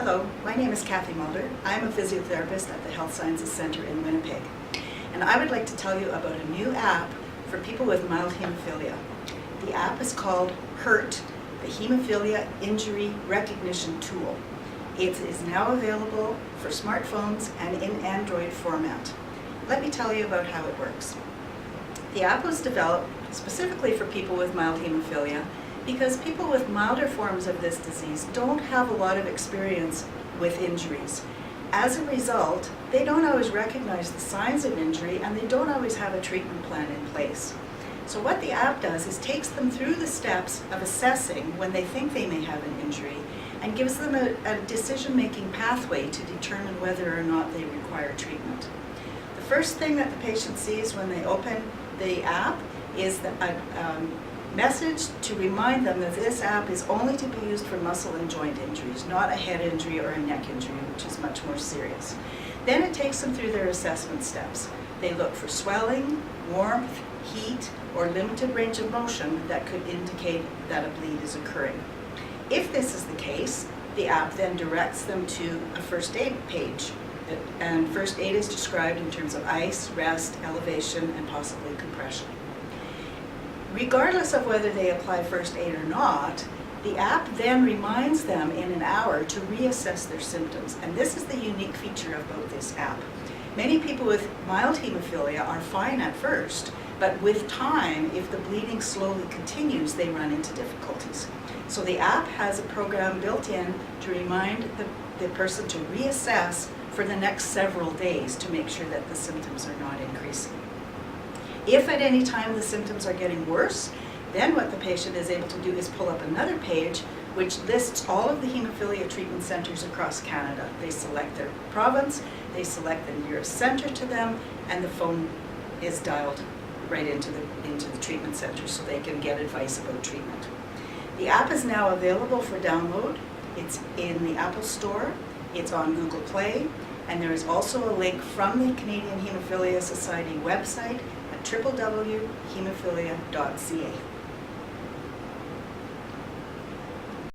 Hello, my name is Kathy Mulder. I'm a physiotherapist at the Health Sciences Centre in Winnipeg. And I would like to tell you about a new app for people with mild hemophilia. The app is called HIRT, the Hemophilia Injury Recognition Tool. It is now available for smartphones and in Android format. Let me tell you about how it works. The app was developed specifically for people with mild hemophilia because people with milder forms of this disease don't have a lot of experience with injuries. As a result, they don't always recognize the signs of injury and they don't always have a treatment plan in place. So what the app does is takes them through the steps of assessing when they think they may have an injury and gives them a decision-making pathway to determine whether or not they require treatment. The first thing that the patient sees when they open the app is a message to remind them that this app is only to be used for muscle and joint injuries, not a head injury or a neck injury, which is much more serious. Then it takes them through their assessment steps. They look for swelling, warmth, heat, or limited range of motion that could indicate that a bleed is occurring. If this is the case, the app then directs them to a first aid page. And first aid is described in terms of ice, rest, elevation, and possibly compression. Regardless of whether they apply first aid or not, the app then reminds them in an hour to reassess their symptoms. And this is the unique feature about this app. Many people with mild hemophilia are fine at first, but with time, if the bleeding slowly continues, they run into difficulties. So the app has a program built in to remind the person to reassess for the next several days to make sure that the symptoms are not increasing. If at any time the symptoms are getting worse, then what the patient is able to do is pull up another page which lists all of the hemophilia treatment centres across Canada. They select their province, they select the nearest centre to them, and the phone is dialed right into the treatment centre so they can get advice about treatment. The app is now available for download. It's in the Apple Store, it's on Google Play, and there is also a link from the Canadian Hemophilia Society website at www.hemophilia.ca.